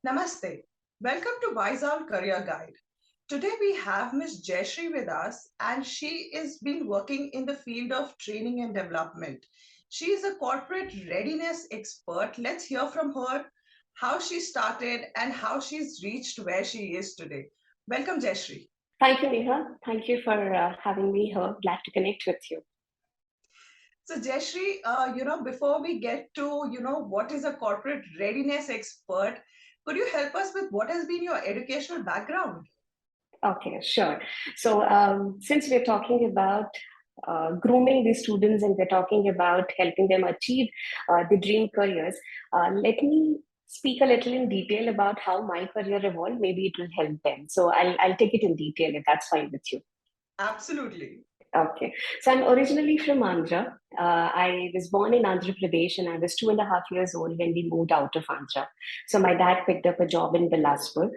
Namaste. Welcome to Visaal Career Guide. Today we have Ms. Jayashree with us, and she has been working in the field of training and development. She is a corporate readiness expert. Let's hear from her how she started and how she's reached where she is today. Welcome, Jayashree. Thank you, Neha. Thank you for having me here. Glad to connect with you. So, Jayashree, before we get to, what is a corporate readiness expert, could you help us with what has been your educational background? Okay, sure. So, since we're talking about grooming the students and we're talking about helping them achieve the dream careers, let me speak a little in detail about how my career evolved. Maybe it will help them. So, I'll take it in detail if that's fine with you. Absolutely. Okay. So I'm originally from Andhra. I was born in Andhra Pradesh and I was 2.5 years old when we moved out of Andhra. So my dad picked up a job in Bilaspur,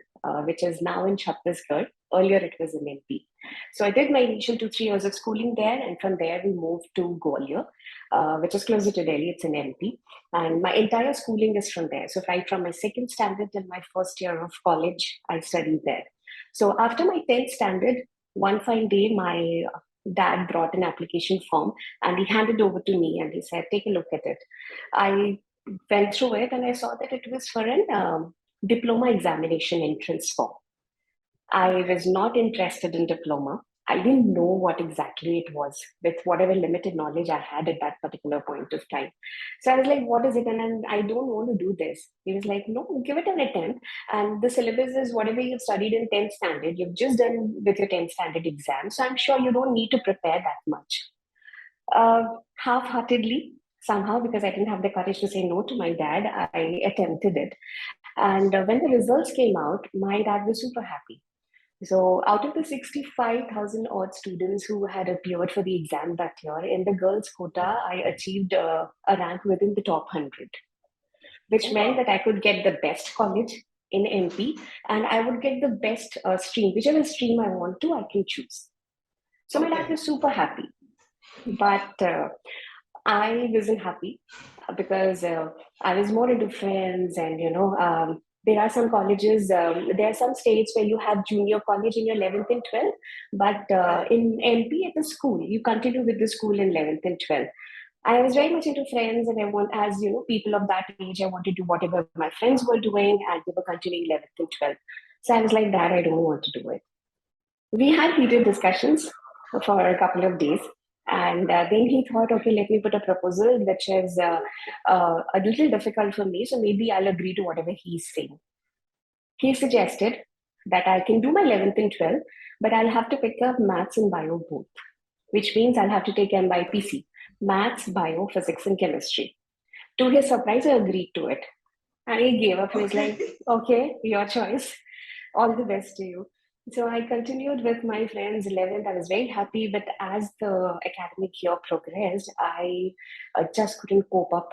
which is now in Chhattisgarh. Earlier it was in MP. So I did my initial 2-3 years of schooling there, and from there we moved to Gwalior, which is closer to Delhi. It's in MP. And my entire schooling is from there. So right from my second standard till my first year of college, I studied there. So after my 10th standard, one fine day, my dad brought an application form and he handed over to me and he said, take a look at it. I went through it and I saw that it was for an diploma examination entrance form. I was not interested in diploma. I didn't know what exactly it was with whatever limited knowledge I had at that particular point of time. So I was like, what is it? And then I don't want to do this. He was like, no, give it an attempt. And the syllabus is whatever you've studied in 10th standard, you've just done with your 10th standard exam. So I'm sure you don't need to prepare that much. Uh, Half-heartedly, somehow, because I didn't have the courage to say no to my dad, I attempted it. And when the results came out, my dad was super happy. So, out of the 65,000 odd students who had appeared for the exam that year, in the girls' quota, I achieved a rank within the top 100, which Oh, meant wow. that I could get the best college in MP and I would get the best stream, whichever stream I want to, I can choose. So, my dad Okay. was super happy. But I wasn't happy because I was more into friends, and there are some colleges, there are some states where you have junior college in your 11th and 12th, but Right. in MP at the school, you continue with the school in 11th and 12th. I was very much into friends, and I want, as people of that age, I wanted to do whatever my friends were doing, and they were continuing 11th and 12th. So I was like, Dad, I don't want to do it. We had heated discussions for a couple of days. And then he thought, okay, let me put a proposal which is a little difficult for me. So maybe I'll agree to whatever he's saying. He suggested that I can do my 11th and 12th, but I'll have to pick up maths and bio both, which means I'll have to take MYPC, maths, bio, physics, and chemistry. To his surprise, I agreed to it. And he gave up. He was like, Okay. okay, your choice. All the best to you. So I continued with my friends 11th. I was very happy, but as the academic year progressed, I just couldn't cope up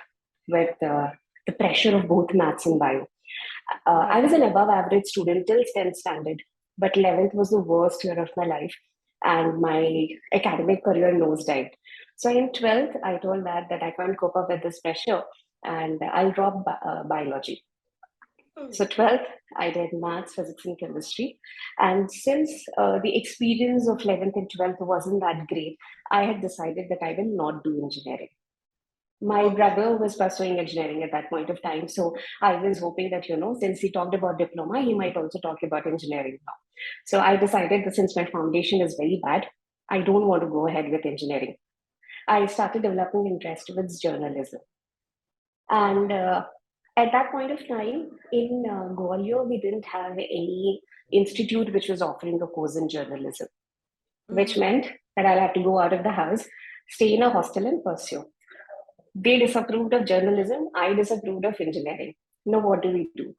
with the pressure of both maths and bio. I was Right. an above average student till 10th standard, but 11th was the worst year of my life, and my academic career nosedived. So in 12th, I told Dad that I can't cope up with this pressure and I'll drop biology. Oh, So 12th, I did maths, physics, and chemistry. And since the experience of 11th and 12th wasn't that great, I had decided that I will not do engineering. My okay. brother was pursuing engineering at that point of time. So I was hoping that, since he talked about diploma, he might also talk about engineering now. So I decided that since my foundation is very bad, I don't want to go ahead with engineering. I started developing interest towards journalism. And at that point of time, in Gwalior, we didn't have any institute which was offering a course in journalism, which Mm-hmm. meant that I'll have to go out of the house, stay in a hostel, and pursue. They disapproved of journalism. I disapproved of engineering. Now, what do we do?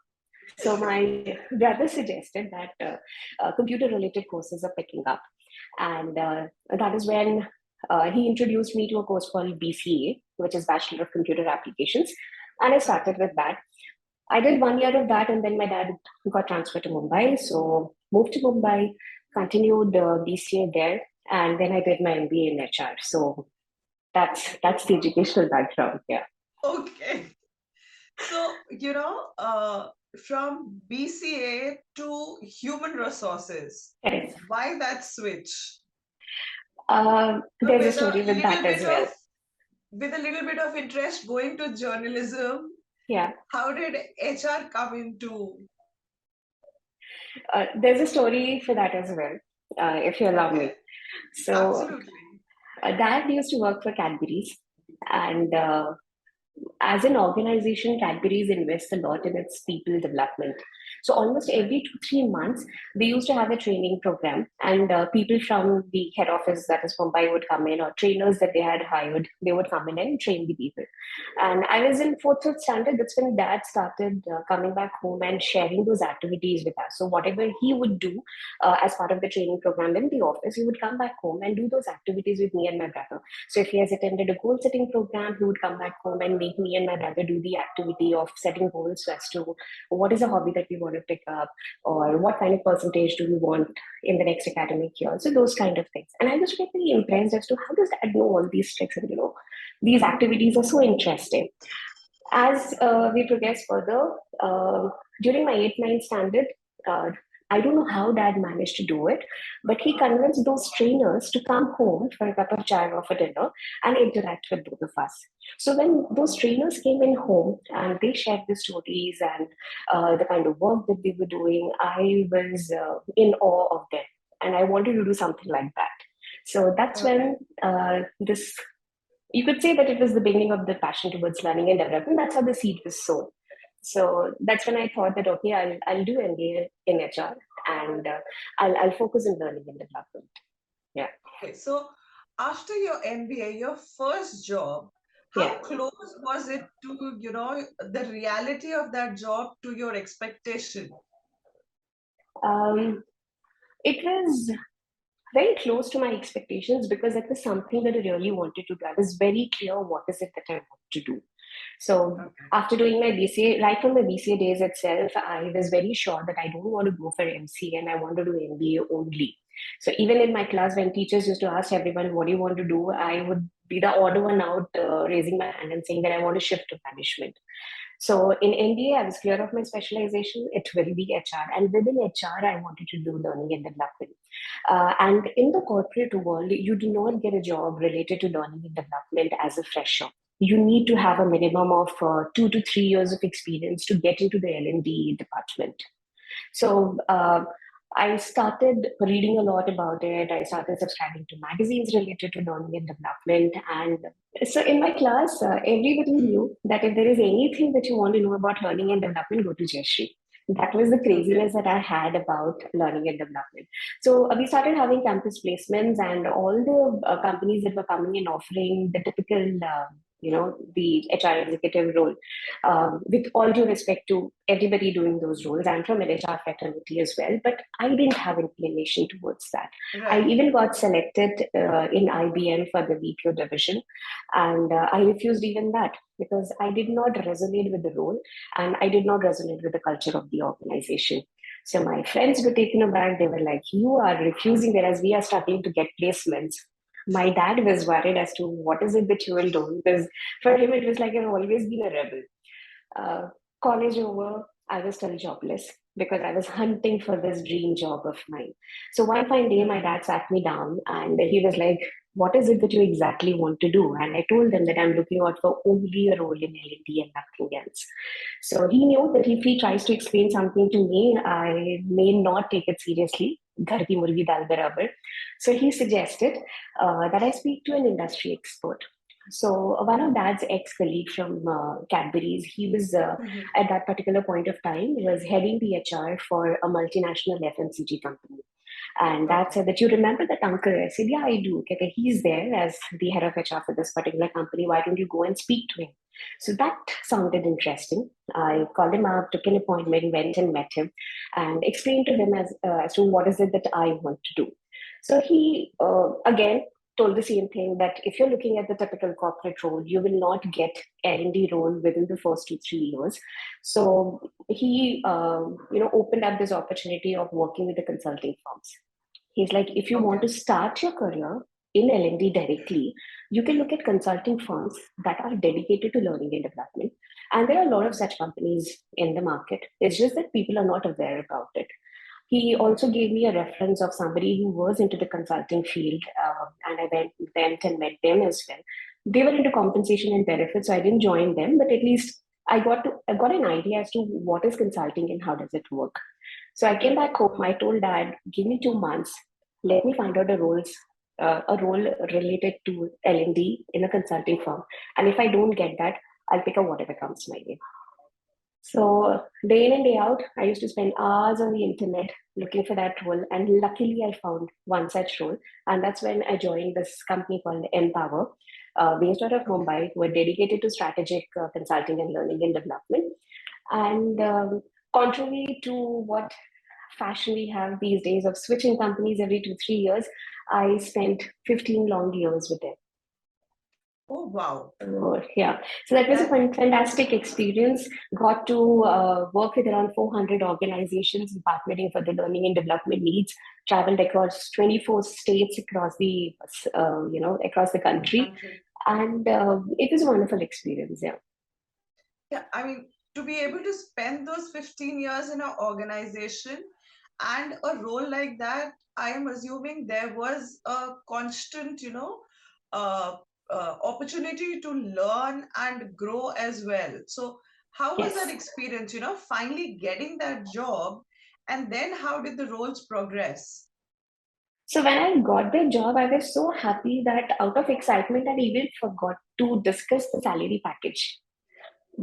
So, my brother suggested that computer related courses are picking up. And that is when he introduced me to a course called BCA, which is Bachelor of Computer Applications. And I Right. started with that. I did 1 year of that, and then my dad got transferred to Mumbai. So moved to Mumbai, continued BCA there, and then I did my MBA in HR. So that's the educational background. Yeah. Okay. So, from BCA to human resources. Correct. Why that switch? So There's a story with that as well. with a little bit of interest going to journalism, Yeah. how did HR come into? There's a story for that as well, if you allow Okay, me. So, absolutely. Dad used to work for Cadbury's, and as an organization, Cadbury's invests a lot in its people development. So almost Right. every 2-3 months, they used to have a training program, and people from the head office, that is Mumbai, would come in, or trainers that they had hired, they would come in and train the people. And I was in fourth, fifth standard. That's when Dad started coming back home and sharing those activities with us. So whatever he would do as part of the training program in the office, he would come back home and do those activities with me and my brother. So if he has attended a goal setting program, he would come back home and make me and my brother do the activity of setting goals as to what is a hobby that we want to pick up, or what kind of percentage do we want in the next academic year. So those kind of things. And I was really impressed as to how does Dad know all these tricks, and these activities are so interesting. As we progress further, during my 8th, 9th standard, uh, I don't know how Dad managed to do it, but he convinced those trainers to come home for a cup of chai or for dinner and interact with both of us. So when those trainers came in home and they shared the stories and the kind of work that they were doing, I was in awe of them, and I wanted to do something like that. So that's Okay. when this you could say that it was the beginning of the passion towards learning and development. That's how the seed was sown. So that's when I thought that, okay, I'll do MBA in HR, and I'll focus on learning and development. Yeah. Okay. So after your MBA, your first job, Yeah. how close was it to, the reality of that job to your expectation? Um, it was very close to my expectations because it was something that I really wanted to do. I was very clear what is it that I want to do. So Okay. after doing my BCA, right from my BCA days itself, I was very sure that I don't want to go for MCA and I want to do MBA only. So even in my class, when teachers used to ask everyone, what do you want to do? I would be the odd one out, raising my hand and saying that I want to shift to management. So in MBA, I was clear of my specialization. It will be HR. And within HR, I wanted to do learning and development. And in the corporate world, you do not get a job related to learning and development as a fresher. You need to have a minimum of 2 to 3 years of experience to get into the L&D department. So I started reading a lot about it. I started subscribing to magazines related to learning and development. And so in my class, everybody knew that if there is anything that you want to know about learning and development, go to Jayashree. That was the Okay. craziness that I had about learning and development. So we started having campus placements, and all the companies that were coming in offering the typical, the HR executive role, with all due respect to everybody doing those roles. I'm from an HR fraternity as well, but I didn't have inclination towards that. I Right. even got selected in IBM for the BPO division, and I refused even that because I did not resonate with the role and I did not resonate with the culture of the organization. So my friends were taken aback. They were like, "You are refusing, whereas we are struggling to get placements." My dad was worried as to what is it that you will do, because for him it was like I've always been a rebel. uh, College over, I was still jobless because I was hunting for this dream job of mine. So one fine day, my Right. dad sat me down and he was like, "What is it that you exactly want to do?" And I told him that I'm looking out for only a role in L&D and nothing else. So he knew that if he tries to explain something to me, I may not take it seriously. Ghar ki murgi dal barabar. So he suggested that I speak to an industry expert. So one of Dad's ex-colleague from Cadbury's, he was Mhm. at that particular point of time was heading the HR for a multinational FMCG company. And Dad Okay. said that, "You remember that uncle?" I said, "Yeah, I do. Okay, he's there as the head of HR for this particular company. Why don't you go and speak to him?" So that sounded interesting. I called him up, took an appointment, went and met him, and explained to him as to what is it that I want to do. So he again told the same thing, that if you're looking at the typical corporate role, you will not get L&D role within the first 2 3 years. So he, opened up this opportunity of working with the consulting firms. He's like, if you want to Okay. start your career, in L&D directly, you can look at consulting firms that are dedicated to learning and development. And there are a lot of such companies in the market. It's just that people are not aware about it. He also gave me a reference of somebody who was into the consulting field, and I went and met them as well. They were into compensation and benefits, so I didn't join them, but at least I got an idea as to what is consulting and how does it work. So I came back home. I told dad, give me 2 months. Let me find out a role related to L&D in a consulting firm. And if I don't get that, I'll pick up whatever comes my way. So day in and day out, I used to spend hours on the internet looking for that role. And luckily, I found one such role. And that's when I joined this company called Empower, based out of Okay. Mumbai, who are dedicated to strategic consulting and learning and development. And contrary to what fashion we have these days of switching companies every 2, 3 years, I spent 15 long years with them. Oh, wow. Yeah, so that was a That, fantastic experience. Got to work with around 400 organizations partnering for the learning and development needs. Traveled across 24 states across the across the country, country. and it was a wonderful experience. Yeah. Yeah, I mean, to be able to spend those 15 years in an organization and a role like that, I am assuming there was a constant, uh, opportunity to learn and grow as well. So, how was that Yes. experience, finally getting that job? And then how did the roles progress? So when I got the job, I was so happy that out of excitement, I even forgot to discuss the salary package.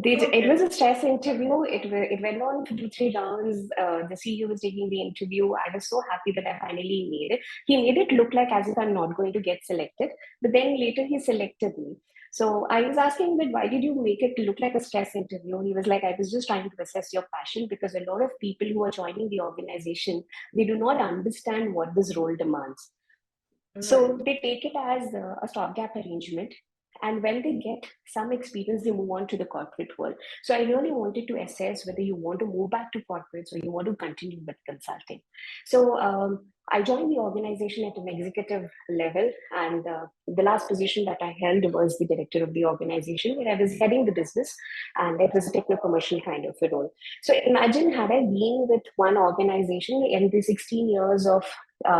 It was Okay. a stress interview. It went on 2, 3 rounds. The CEO was taking the interview. I was so happy that I finally made it. He made it look like as if I'm not going to get selected, but then later he selected me. So I was asking him that why did you make it look like a stress interview? He was like, I was just trying to assess your passion because a lot of people who are joining the organization, they do not understand what this role demands. So Right. they take it as a stopgap arrangement. And when they get some experience, they move on to the corporate world. So I really wanted to assess whether you want to move back to corporates or you want to continue with consulting. So I joined the organization at an executive level, and the last position that I held was the director of the organization, where I was heading the business, and it was a techno-commercial kind of a role. So imagine had I been with one organization in the 16 years of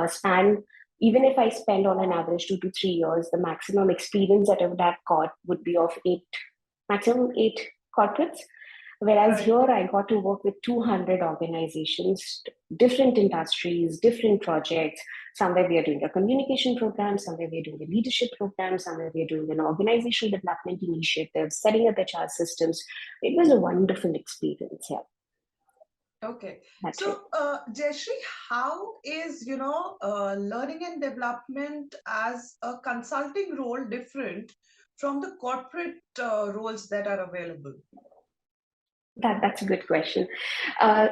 span, even if I spend on an average 2 to 3 years, the maximum experience that I would have got would be of maximum eight corporates. Whereas Right. here I got to work with 200 organizations, different industries, different projects. Somewhere we are doing a communication program, somewhere we are doing a leadership program, somewhere we are doing an organizational development initiative, setting up HR systems. It was a wonderful experience. Yeah, Okay. that's it. So, Jayashree, how is, learning and development as a consulting role different from the corporate roles that are available? That's a good question.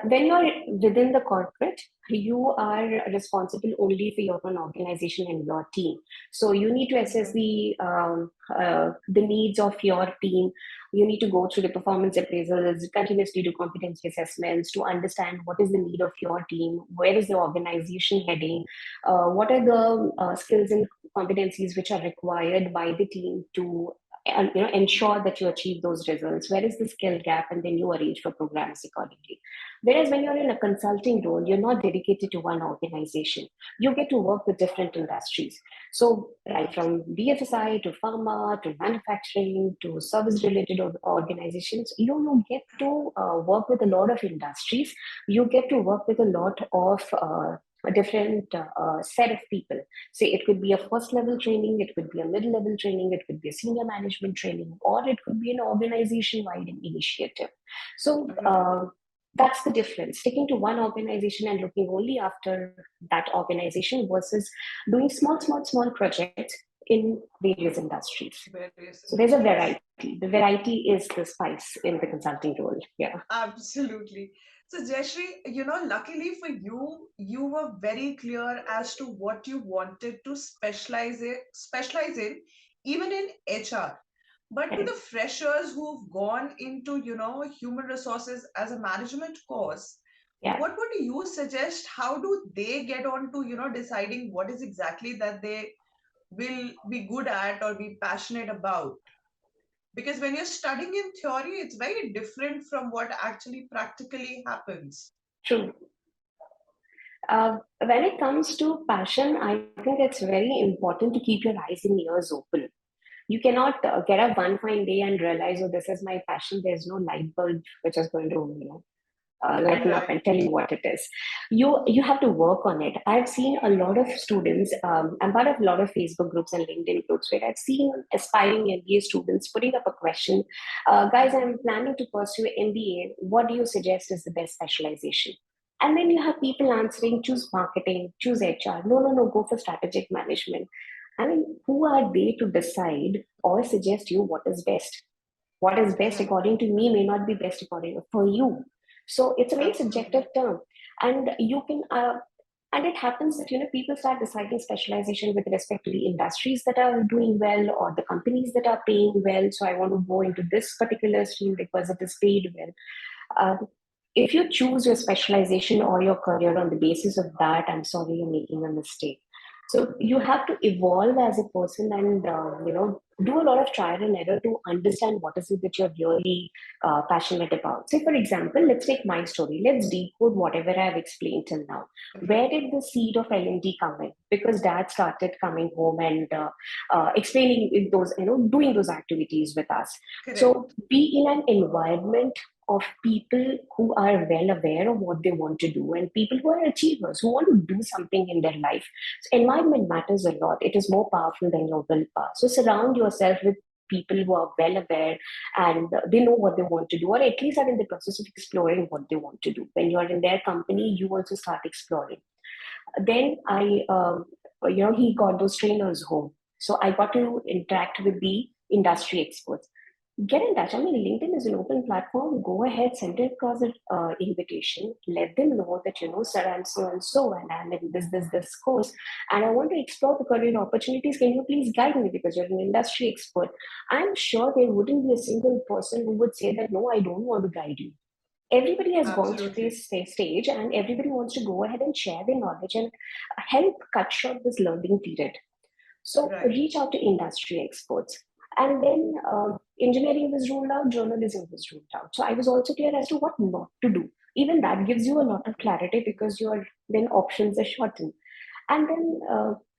When you're within the corporate, you are responsible only for your own organization and your team. So you need to assess Okay. the needs of your team. You need to go through the performance appraisals, continuously do competency assessments to understand what is the need of your team, where is the organization heading, what are the skills and competencies which are required by the team to and ensure that you achieve those results. Where is the skill gap, and then you arrange for programs accordingly. Whereas when you're in a consulting role, you're not dedicated to one organization. You get to work with different industries. So right from BFSI to pharma to manufacturing to service related organizations, you get to work with a lot of industries. You get to work with a lot of a different set of people. Say it could be a first level training, it could be a mid level training, it could be a senior management training, or it could be an organization wide initiative. So Right. that's the difference. Sticking to one organization and looking only after that organization versus doing small projects in various industries. Various So there's a industries. variety. The variety is the spice in the consulting role. Yeah. Absolutely. So, Jayashree, luckily for you, you were very clear as to what you wanted to specialize in, even in HR. But to the Correct. freshers who've gone into, human resources as a management course, Yeah. what would you suggest? How do they get on to, deciding what is exactly that they will be good at or be passionate about. Because when you're studying in theory, it's very different from what actually practically happens. True. When it comes to passion, I think it's very important to keep your eyes and ears open. You cannot get up one fine day and realize, oh, this is my passion. There's no light bulb which is going to, lighten up Right. and tell you what it is. You have to work on it. I've seen a lot of students. I'm part of a lot of Facebook groups and LinkedIn groups where I've seen aspiring MBA students putting up a question. Guys, I'm planning to pursue MBA. What do you suggest is the best specialization? And then you have people answering, choose marketing, choose HR. No, no, no, go for strategic management. I mean, who are they to decide or suggest you what is best? What is best Correct. according to me may not be best according for you. So it's a very subjective Absolutely. term, and you can and it happens that people start deciding specialization with respect to the industries that are doing well or the companies that are paying well. So I want to go into this particular stream because it is paid well. If you choose your specialization or your career on the basis of that, I'm sorry, you're making a mistake. So you have to evolve as a person and do a lot of trial and error to understand what is it that you're really passionate about. Say, for example, let's take my story. Let's decode whatever I've explained till now. Where Right. did the seed of L&D come in? Because Dad started coming home and explaining those, doing those activities with us. So Correct. be in an environment of people who are well aware of what they want to do and people who are achievers who want to do something in their life. So environment matters a lot. It is more powerful than your willpower. So surround yourself with people who are well aware and they know what they want to do, or at least are in the process of exploring what they want to do. When you are in their company, you also start exploring. Then he got those trainers home. So I got to interact with the industry experts. Get in touch. I mean, LinkedIn is an open platform. Go ahead, send it across an invitation. Let them know that, sir, I'm so and so, and I'm in this course, and I want to explore the career opportunities. Can you please guide me because you're an industry expert? I'm sure there wouldn't be a single person who would say that, no, I don't want to guide you. Everybody has gone through Absolutely. this stage and everybody wants to go ahead and share their knowledge and help cut short this learning period. So Right. reach out to industry experts. And then engineering was ruled out, journalism was ruled out. So I was also clear as to what not to do. Even that gives you a lot of clarity because your then options are shortened. And then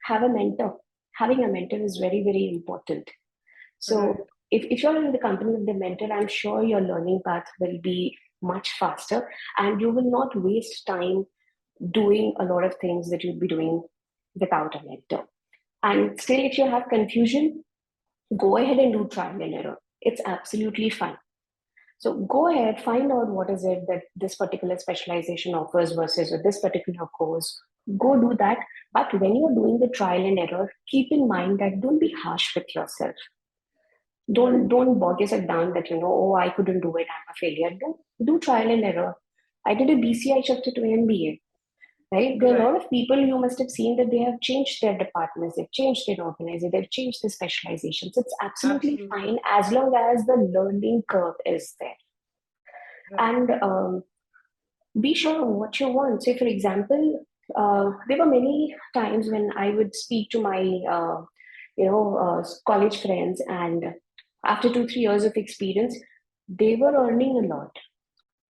have a mentor. Having a mentor is very, very important. Right. So if you're in the company of the mentor, I'm sure your learning path will be much faster and you will not waste time doing a lot of things that you'd be doing without a mentor. And still, if you have confusion, go ahead and do trial and error. It's absolutely fine. So go ahead, find out what is it that this particular specialization offers versus this particular course. Go do that. But when you're doing the trial and error, keep in mind that don't be harsh with yourself. Don't Right. don't bog yourself down that oh, I couldn't do it, I'm a failure. Do trial and error. I did a BCI shifted to MBA. Right? There are a Right. lot of people you must have seen that they have changed their departments, they've changed their organization, they've changed their specializations. It's absolutely Absolutely. fine as long as the learning curve is there. Right. And be sure of what you want. Say, for example, there were many times when I would speak to my, college friends, and after 2, 3 years of experience, they were earning a lot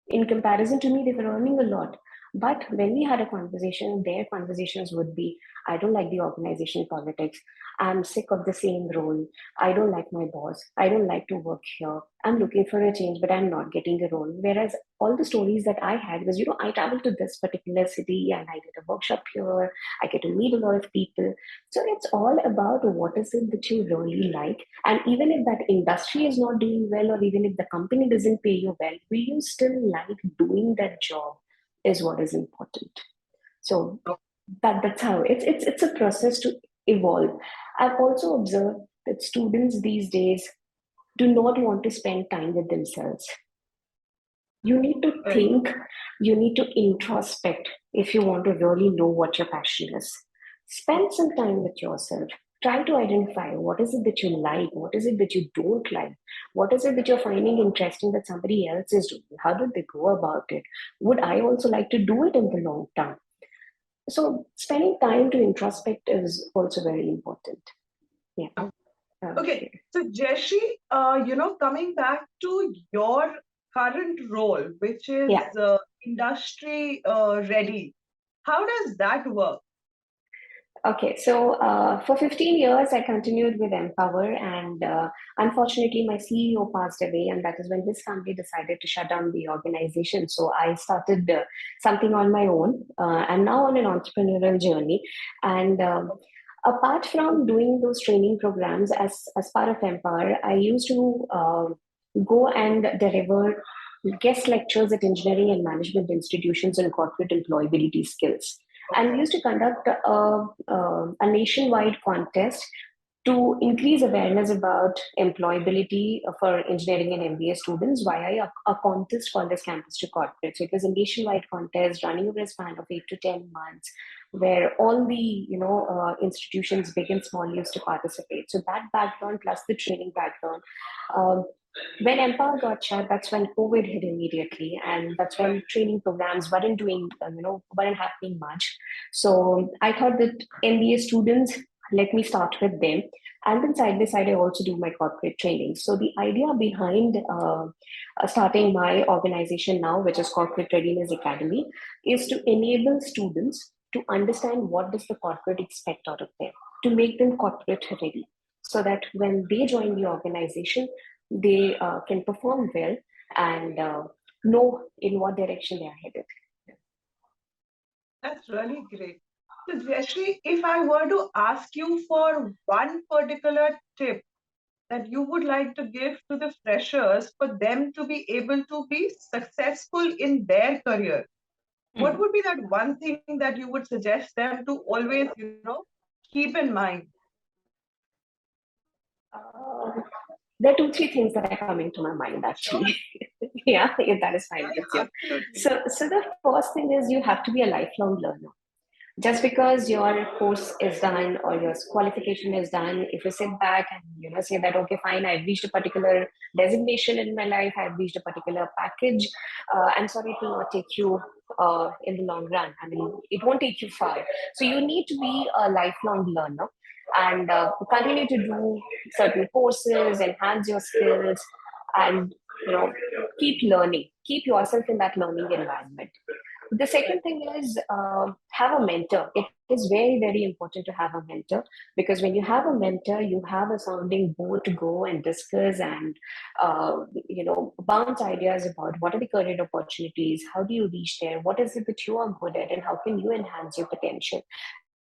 in comparison to me, they were earning a lot. But when we had a conversation, their conversations would be, I don't like the organization politics. I'm sick of the same role. I don't like my boss. I don't like to work here. I'm looking for a change, but I'm not getting a role. Whereas all the stories that I had was, I traveled to this particular city and I did a workshop here. I get to meet a lot of people. So it's all about what is it that you really like. And even if that industry is not doing well, or even if the company doesn't pay you well, will you still like doing that job? Is what is important. So that's how it's a process to evolve. I've also observed that students these days do not want to spend time with themselves. You need to Right. think, you need to introspect if you want to really know what your passion is. Spend some time with yourself. Try to identify what is it that you like, what is it that you don't like, what is it that you're finding interesting that somebody else is doing. How did they go about it? Would I also like to do it in the long term? So, spending time to introspect is also very important. Yeah. Okay, Okay. so Jeshri, coming back to your current role, which is Yeah. industry ready, how does that work? Okay, so for 15 years, I continued with Empower, and unfortunately, my CEO passed away, and that is when his family decided to shut down the organization. So I started something on my own. I'm now on an entrepreneurial journey, and apart from doing those training programs as part of Empower, I used to go and deliver guest lectures at engineering and management institutions on corporate employability skills, and we Okay. used to conduct a nationwide contest to increase awareness about employability for engineering and MBA students via a contest called as Campus to Corporate. So it was a nationwide contest running over a span of 8 to 10 months, where all the institutions, big and small, used to participate. So that background plus the training background. Um, when Empower got shut, that's when COVID hit immediately, and that's Right. when training programs weren't doing, weren't happening much. So I thought that MBA students, let me start with them, and then side by side, I also do my corporate training. So the idea behind starting my organization now, which is Corporate Readiness Academy, is to enable students to understand what does the corporate expect out of them, to make them corporate ready, so that when they join the organization, they can perform well and know in what direction they are headed. That's really great. So, Jeshri, if I were to ask you for one particular tip that you would like to give to the freshers for them to be able to be successful in their career, what Mm. would be that one thing that you would suggest them to always, keep in mind? Uh, there are two, three things that are coming to my mind actually. Sure. Yeah, if that is fine Yeah, with yeah, you. absolutely. So the first thing is you have to be a lifelong learner. Just because your course is done or your qualification is done, if you sit back and say that okay, fine, I've reached a particular designation in my life, I've reached a particular package, I'm sorry, it will not take you in the long run. I mean, it won't take you far. So you need to be a lifelong learner and continue to do certain courses, enhance your skills, and you know keep learning, keep yourself in that learning environment. The second Right. thing is have a mentor. It is very, very important to have a mentor, because when you have a mentor, you have a sounding board to go and discuss and bounce ideas about what are the career opportunities, how do you reach there, what is it that you are good at, and how can you enhance your potential.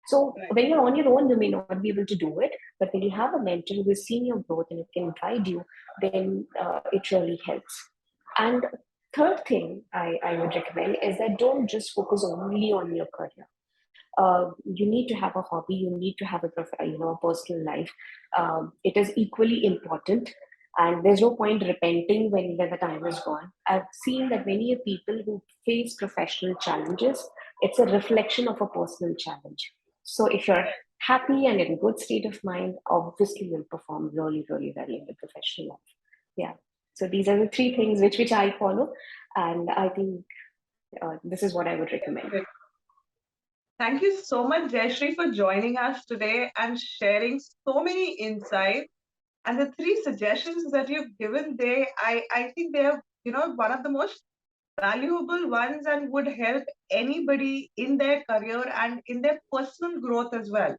So when Right. you're on your own, you may not be able to do it, but when you have a mentor who has seen your growth and it can guide you, then it really helps. And third thing I would recommend is that don't just focus only on your career. You need to have a hobby. You need to have a personal life. It is equally important, and there's no point repenting when the time is gone. I've seen that many people who face professional challenges, it's a reflection of a personal challenge. So if you're Right. happy and in good state of mind, obviously you'll perform really, really well in the professional life. Yeah. So these are the three things which I follow, and I think this is what I would recommend. Definitely. Thank you so much, Jayashree, for joining us today and sharing so many insights. And the three suggestions that you've given, I think they are, one of the most valuable ones and would help anybody in their career and in their personal growth as well.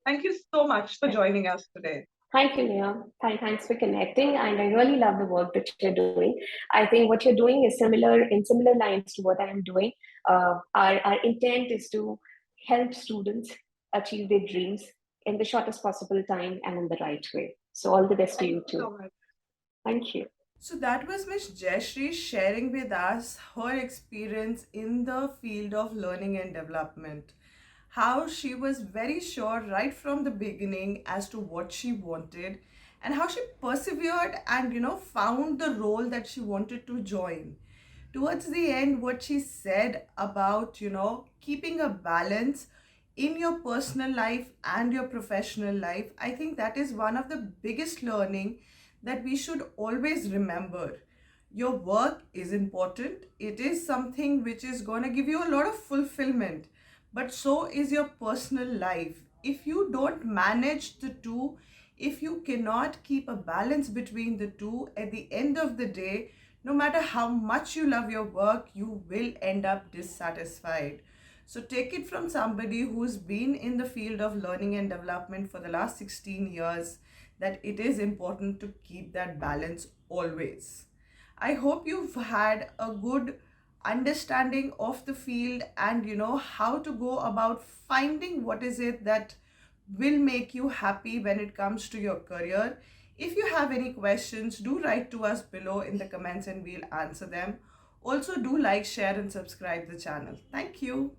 Thank you so much for joining us today. Thank you, Nia. Thanks for connecting. And I really love the work that you're doing. I think what you're doing is similar lines to what I'm doing. Our intent is to help students achieve their dreams in the shortest possible time and in the right way. So all the best to Thank you you too. so much. Thank you. So that was Miss Jayashree sharing with us her experience in the field of learning and development. How she was very sure right from the beginning as to what she wanted, and how she persevered and found the role that she wanted to join. Towards the end, what she said about keeping a balance in your personal life and your professional life, I think that is one of the biggest learning that we should always remember. Your work is important, it is something which is going to give you a lot of fulfillment, but so is your personal life. if you don't manage the two, if you cannot keep a balance between the two, at the end of the day, no matter how much you love your work, you will end up dissatisfied. So take it from somebody who's been in the field of learning and development for the last 16 years that it is important to keep that balance always. I hope you've had a good understanding of the field and you know how to go about finding what is it that will make you happy when it comes to your career. If you have any questions, do write to us below in the comments and we'll answer them. Also, do like, share, and subscribe the channel. Thank you.